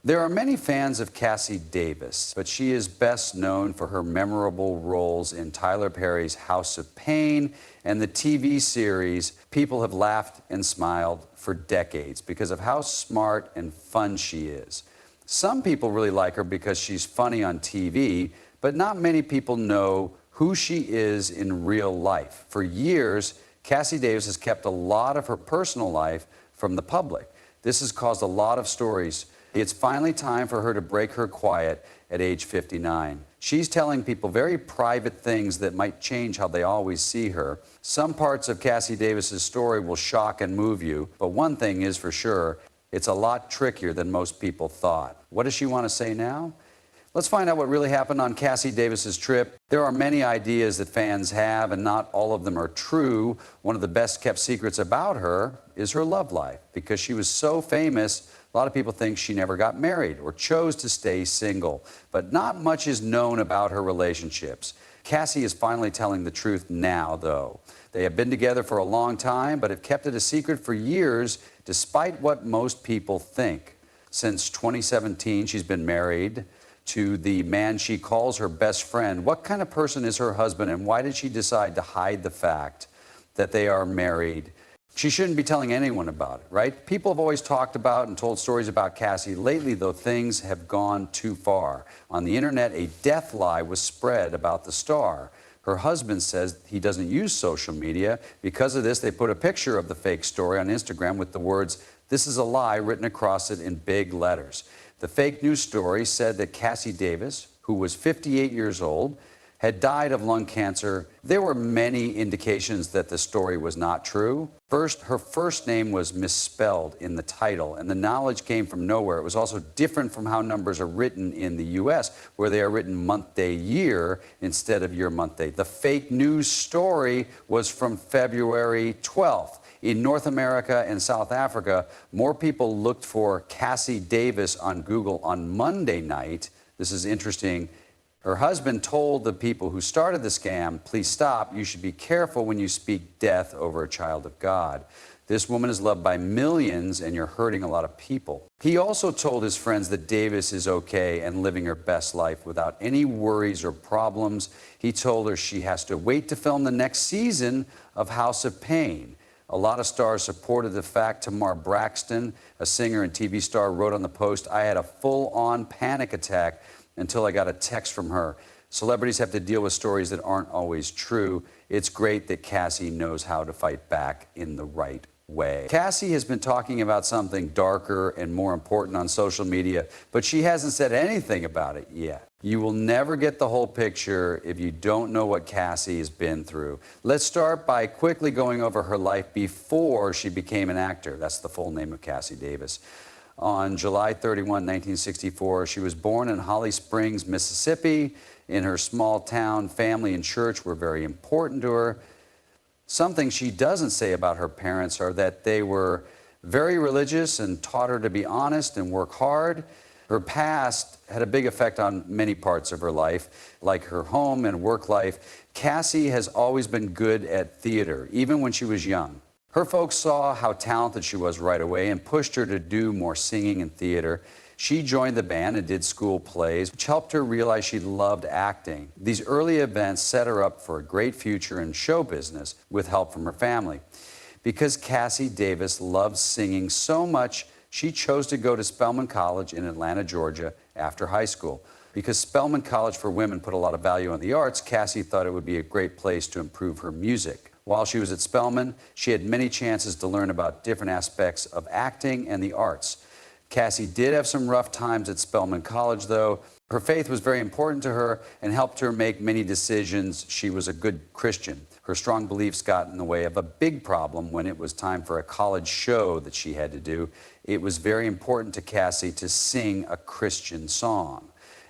There are many fans of Cassie Davis, but she is best known for her memorable roles in Tyler Perry's House of Pain and the TV series. People have laughed and smiled for decades because of how smart and fun she is. Some people really like her because she's funny on TV, but not many people know who she is in real life. For years, Cassie Davis has kept a lot of her personal life from the public. This has caused a lot of stories. It's finally time for her to break her quiet at age 59. She's telling people very private things that might change how they always see her. Some parts of Cassie Davis's story will shock and move you, but one thing is for sure, it's a lot trickier than most people thought. What does she want to say now? Let's find out what really happened on Cassie Davis's trip. There are many ideas that fans have, and not all of them are true. One of the best kept secrets about her is her love life. Because she was so famous, a lot of people think she never got married or chose to stay single. But not much is known about her relationships. Cassie is finally telling the truth now, though. They have been together for a long time, but have kept it a secret for years, despite what most people think. Since 2017, she's been married to the man she calls her best friend. What kind of person is her husband, and why did she decide to hide the fact that they are married? She shouldn't be telling anyone about it, right? People have always talked about and told stories about Cassie. Lately, though, things have gone too far. On the internet, a death lie was spread about the star. Her husband says he doesn't use social media. Because of this, they put a picture of the fake story on Instagram with the words, "This is a lie," written across it in big letters. The fake news story said that Cassie Davis, who was 58 years old, had died of lung cancer. There were many indications that the story was not true. First, her first name was misspelled in the title, and the knowledge came from nowhere. It was also different from how numbers are written in the U.S., where they are written month, day, year instead of year, month, day. The fake news story was from February 12th. In North America and South Africa, more people looked for Cassie Davis on Google on Monday night. This is interesting. Her husband told the people who started the scam, "Please stop. You should be careful when you speak death over a child of God. This woman is loved by millions, and you're hurting a lot of people." He also told his friends that Davis is okay and living her best life without any worries or problems. He told her she has to wait to film the next season of House of Pain. A lot of stars supported the fact. Tamar Braxton, a singer and TV star, wrote on the post, "I had a full-on panic attack until I got a text from her." Celebrities have to deal with stories that aren't always true. It's great that Cassie knows how to fight back in the right way. Cassie has been talking about something darker and more important on social media, but she hasn't said anything about it yet. You will never get the whole picture if you don't know what Cassie has been through. Let's start by quickly going over her life before she became an actor. That's the full name of Cassie Davis. On July 31, 1964, she was born in Holly Springs, Mississippi. In her small town, family and church were very important to her. Something she doesn't say about her parents are that they were very religious and taught her to be honest and work hard. Her past had a big effect on many parts of her life, like her home and work life. Cassie has always been good at theater, even when she was young. Her folks saw how talented she was right away and pushed her to do more singing and theater. She joined the band and did school plays, which helped her realize she loved acting. These early events set her up for a great future in show business with help from her family. Because Cassie Davis loved singing so much, she chose to go to Spelman College in Atlanta, Georgia, after high school. Because Spelman College for Women put a lot of value on the arts, Cassie thought it would be a great place to improve her music. While she was at Spelman, she had many chances to learn about different aspects of acting and the arts. Cassie did have some rough times at Spelman College, though. Her faith was very important to her and helped her make many decisions. She was a good Christian. Her strong beliefs got in the way of a big problem when it was time for a college show that she had to do. It was very important to Cassie to sing a Christian song.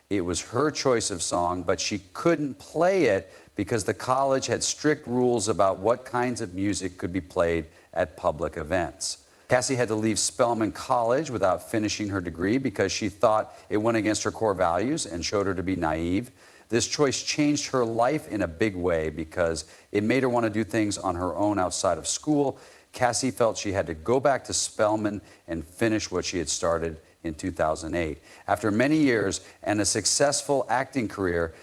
It was her choice of song, but she couldn't play it because the college had strict rules about what kinds of music could be played at public events. Cassie had to leave Spelman College without finishing her degree because she thought it went against her core values and showed her to be naive. This choice changed her life in a big way because it made her want to do things on her own outside of school. Cassie felt she had to go back to Spelman and finish what she had started in 2008. After many years and a successful acting career,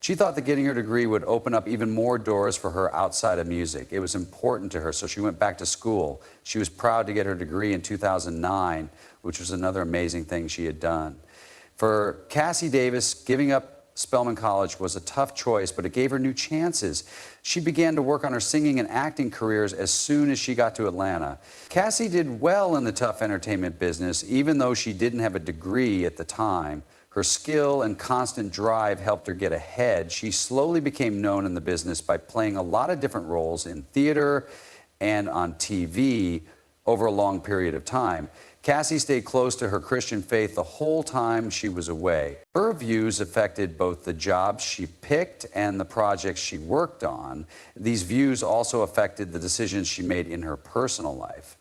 she thought that getting her degree would open up even more doors for her outside of music. It was important to her, so she went back to school. She was proud to get her degree in 2009, which was another amazing thing she had done. For Cassi Davis, giving up Spelman College was a tough choice, but it gave her new chances. She began to work on her singing and acting careers as soon as she got to Atlanta. Cassi did well in the tough entertainment business, even though she didn't have a degree at the time. Her skill and constant drive helped her get ahead. She slowly became known in the business by playing a lot of different roles in theater and on TV over a long period of time. Cassi stayed close to her Christian faith the whole time she was away. Her views affected both the jobs she picked and the projects she worked on. These views also affected the decisions she made in her personal life.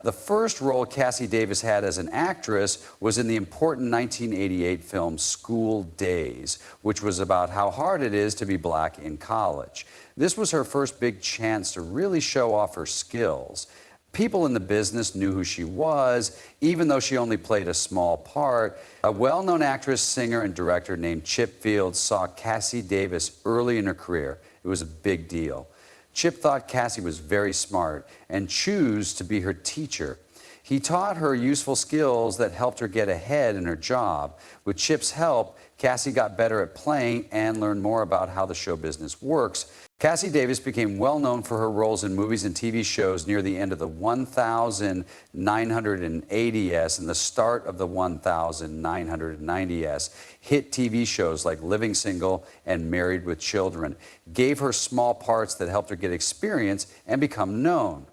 The first role Cassi Davis had as an actress was in the important 1988 film School Days, which was about how hard it is to be black in college. This was her first big chance to really show off her skills. People in the business knew who she was, even though she only played a small part. A well-known actress, singer, and director named Chip Fields saw Cassi Davis early in her career. It was a big deal. Chip thought Cassi was very smart and chose to be her teacher. He taught her useful skills that helped her get ahead in her job. With Chip's help, Cassi got better at playing and learned more about how the show business works. Cassi Davis became well known for her roles in movies and TV shows near the end of the 1980s and the start of the 1990s. Hit TV shows like Living Single and Married with Children gave her small parts that helped her get experience and become known.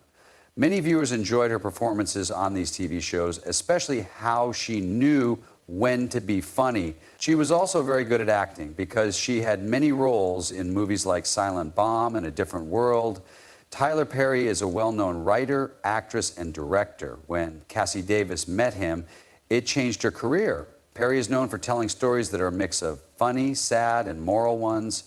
Many viewers enjoyed her performances on these TV shows, especially how she knew when to be funny. She was also very good at acting because she had many roles in movies like Silent Bomb and A Different World. Tyler Perry is a well-known writer, actress, and director. When Cassi Davis met him, it changed her career. Perry is known for telling stories that are a mix of funny, sad, and moral ones.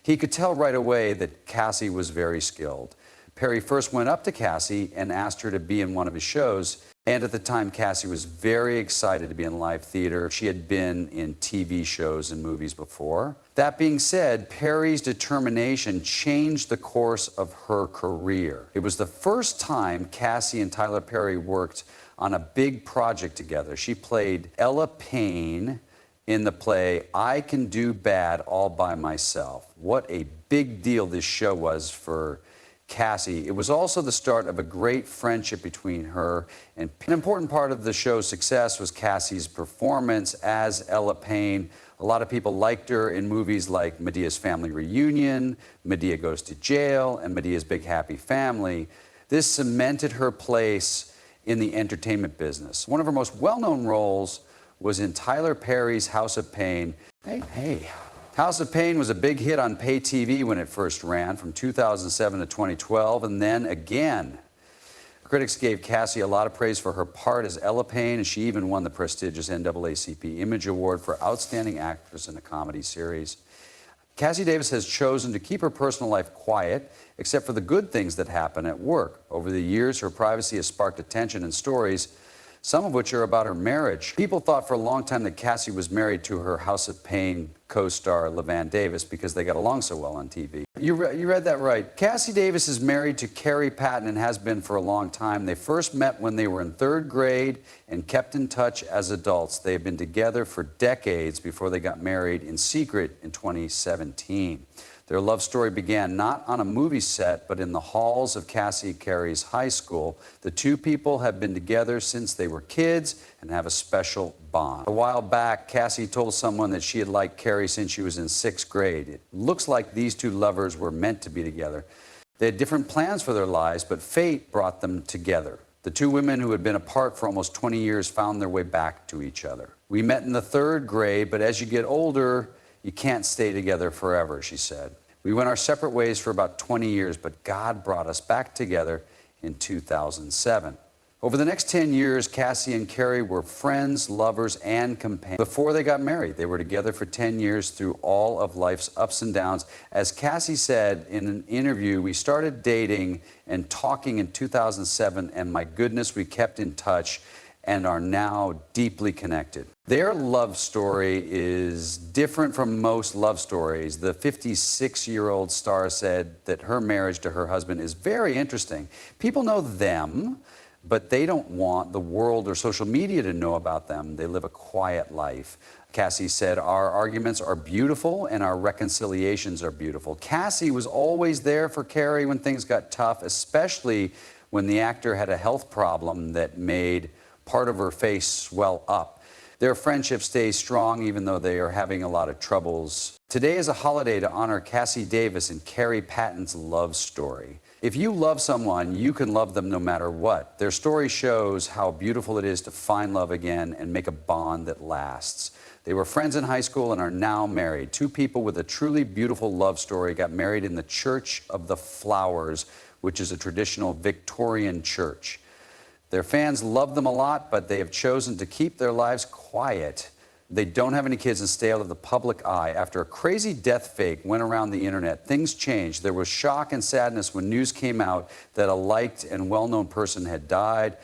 He could tell right away that Cassi was very skilled. Perry first went up to Cassi and asked her to be in one of his shows. And at the time, Cassi was very excited to be in live theater. She had been in TV shows and movies before. That being said, Perry's determination changed the course of her career. It was the first time Cassi and Tyler Perry worked on a big project together. She played Ella Payne in the play I Can Do Bad All by Myself. What a big deal this show was for Cassi. It was also the start of a great friendship between her and an important part of the show's success was Cassi's performance as Ella Payne. A lot of people liked her in movies like Medea's Family Reunion, Medea Goes to Jail, and Medea's Big Happy Family. This cemented her place in the entertainment business. One of her most well-known roles was in Tyler Perry's House of Pain. Hey. House of Pain was a big hit on pay TV when it first ran from 2007 to 2012, and then again. Critics gave Cassi a lot of praise for her part as Ella Payne, and she even won the prestigious NAACP Image Award for Outstanding Actress in a Comedy Series. Cassi Davis has chosen to keep her personal life quiet, except for the good things that happen at work. Over the years, her privacy has sparked attention and stories, some of which are about her marriage. People thought for a long time that Cassi was married to her House of Pain co-star LaVan Davis because they got along so well on TV. You read that right. Cassi Davis is married to Carrie Patton and has been for a long time. They first met when they were in 3rd grade and kept in touch as adults. They have been together for decades before they got married in secret in 2017. Their love story began not on a movie set, but in the halls of Cassi Carey's high school. The two people have been together since they were kids and have a special bond. A while back, Cassi told someone that she had liked Carey since she was in 6th grade. It looks like these two lovers were meant to be together. They had different plans for their lives, but fate brought them together. The two women who had been apart for almost 20 years found their way back to each other. We met in the 3rd grade, but as you get older, you can't stay together forever, she said. We went our separate ways for about 20 years, but God brought us back together in 2007. Over the next 10 years, Cassi and Carey were friends, lovers, and companions. Before they got married, they were together for 10 years through all of life's ups and downs. As Cassi said in an interview, we started dating and talking in 2007, and my goodness, we kept in touch. and are now deeply connected. Their love story is different from most love stories. The 56-year-old star said that her marriage to her husband is very interesting. People know them, but they don't want the world or social media to know about them. They live a quiet life. Cassi said, "Our arguments are beautiful and our reconciliations are beautiful." Cassi was always there for Carrie when things got tough, especially when the actor had a health problem that made part of her face swell up. Their friendship stays strong even though they are having a lot of troubles. Today is a holiday to honor Cassidavis and Carrie Patton's love story. If you love someone, you can love them no matter what. Their story shows how beautiful it is to find love again and make a bond that lasts. They were friends in high school and are now married. Two people with a truly beautiful love story got married in the Church of the Flowers, which is a traditional Victorian church. Their fans love them a lot, but they have chosen to keep their lives quiet. They don't have any kids and stay out of the public eye. After a crazy death fake went around the internet, things changed. There was shock and sadness when news came out that a liked and well-known person had died.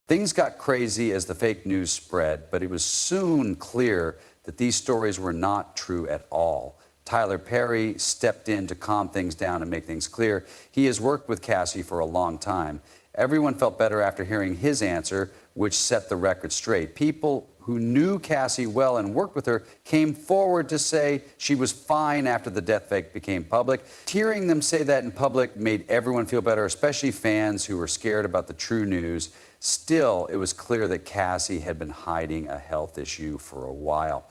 Things got crazy as the fake news spread, but it was soon clear that these stories were not true at all. Tyler Perry stepped in to calm things down and make things clear. He has worked with Cassi for a long time. Everyone felt better after hearing his answer, which set the record straight. People who knew Cassi well and worked with her came forward to say she was fine after the death fake became public. Hearing them say that in public made everyone feel better, especially fans who were scared about the true news. Still, it was clear that Cassi had been hiding a health issue for a while.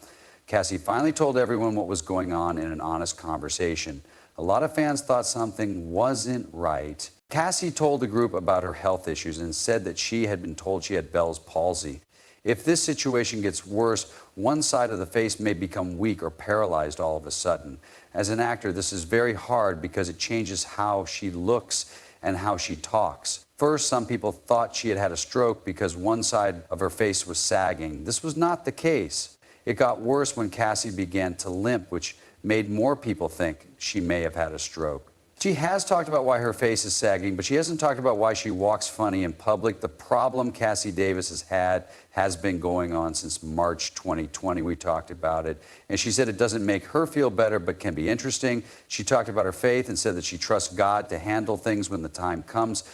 Cassi finally told everyone what was going on in an honest conversation. A lot of fans thought something wasn't right. Cassi told the group about her health issues and said that she had been told she had Bell's palsy. If this situation gets worse, one side of the face may become weak or paralyzed all of a sudden. As an actor, this is very hard because it changes how she looks and how she talks. First, some people thought she had had a stroke because one side of her face was sagging. This was not the case. It got worse when Cassi began to limp, which made more people think she may have had a stroke. She has talked about why her face is sagging, but she hasn't talked about why she walks funny in public. The problem Cassidavis has had has been going on since March 2020. We talked about it. And she said it doesn't make her feel better, but can be interesting. She talked about her faith and said that she trusts God to handle things when the time comes.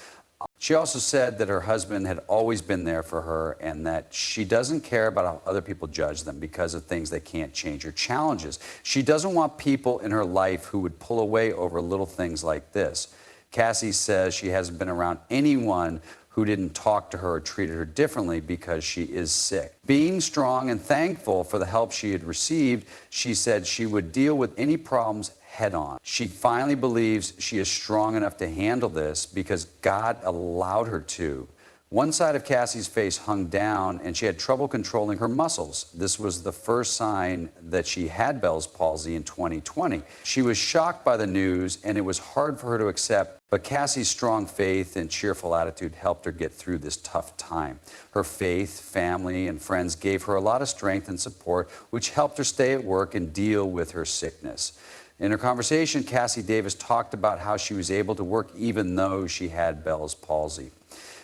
She also said that her husband had always been there for her and that she doesn't care about how other people judge them because of things they can't change or challenges. She doesn't want people in her life who would pull away over little things like this. Cassi says she hasn't been around anyone who didn't talk to her or treated her differently because she is sick. Being strong and thankful for the help she had received, she said she would deal with any problems head on. She finally believes she is strong enough to handle this because God allowed her to. One side of Cassi's face hung down and she had trouble controlling her muscles. This was the first sign that she had Bell's palsy in 2020. She was shocked by the news and it was hard for her to accept, but Cassi's strong faith and cheerful attitude helped her get through this tough time. Her faith, family, and friends gave her a lot of strength and support, which helped her stay at work and deal with her sickness. In her conversation, Cassidavis talked about how she was able to work even though she had Bell's palsy.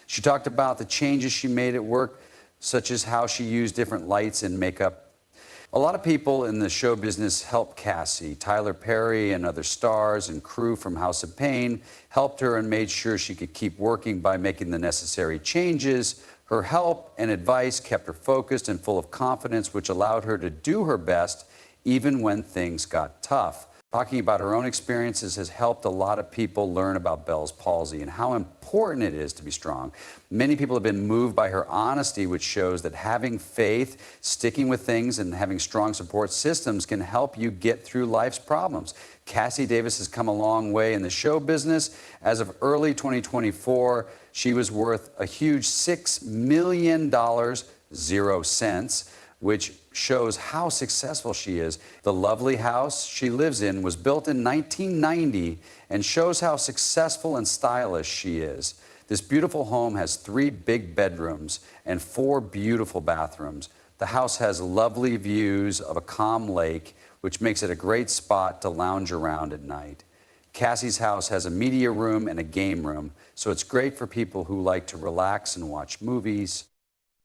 She talked about the changes she made at work, such as how she used different lights and makeup. A lot of people in the show business helped Cassi. Tyler Perry and other stars and crew from House of Pain helped her and made sure she could keep working by making the necessary changes. Her help and advice kept her focused and full of confidence, which allowed her to do her best even when things got tough. Talking about her own experiences has helped a lot of people learn about Bell's palsy and how important it is to be strong. Many people have been moved by her honesty, which shows that having faith, sticking with things, and having strong support systems can help you get through life's problems. Cassidavis has come a long way in the show business. As of early 2024, she was worth a huge $6 million, 0 cents, which shows how successful she is. The lovely house she lives in was built in 1990 and shows how successful and stylish she is. This beautiful home has 3 big bedrooms and 4 beautiful bathrooms. The house has lovely views of a calm lake, which makes it a great spot to lounge around at night. Cassi's house has a media room and a game room, so it's great for people who like to relax and watch movies.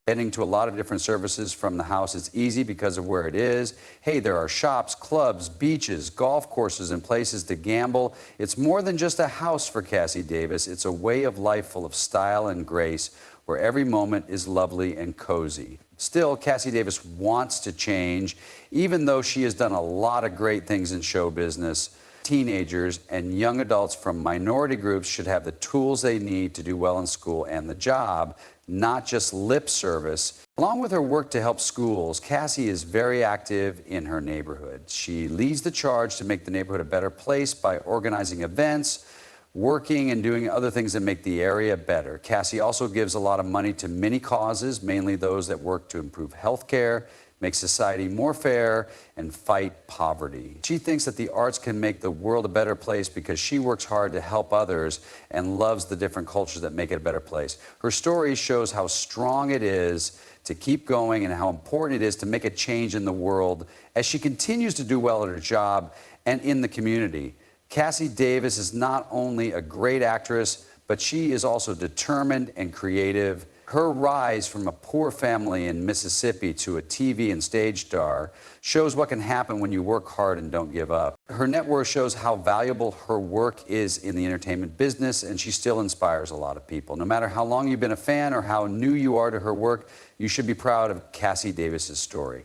Getting to a lot of different services from the house is easy because of where it is. Hey, there are shops, clubs, beaches, golf courses, and places to gamble. It's more than just a house for Cassi Davis. It's a way of life full of style and grace, where every moment is lovely and cozy. Still, Cassi Davis wants to change, even though she has done a lot of great things in show business. Teenagers and young adults from minority groups should have the tools they need to do well in school and the job, not just lip service. Along with her work to help schools, Cassi is very active in her neighborhood. She leads the charge to make the neighborhood a better place by organizing events, working and doing other things that make the area better. Cassi also gives a lot of money to many causes, mainly those that work to improve health care, make society more fair, and fight poverty. She thinks that the arts can make the world a better place because she works hard to help others and loves the different cultures that make it a better place. Her story shows how strong it is to keep going and how important it is to make a change in the world as she continues to do well at her job and in the community. Cassi Davis is not only a great actress, but she is also determined and creative. Her rise from a poor family in Mississippi to a TV and stage star shows what can happen when you work hard and don't give up. Her net worth shows how valuable her work is in the entertainment business, and she still inspires a lot of people. No matter how long you've been a fan or how new you are to her work, you should be proud of Cassi Davis's story.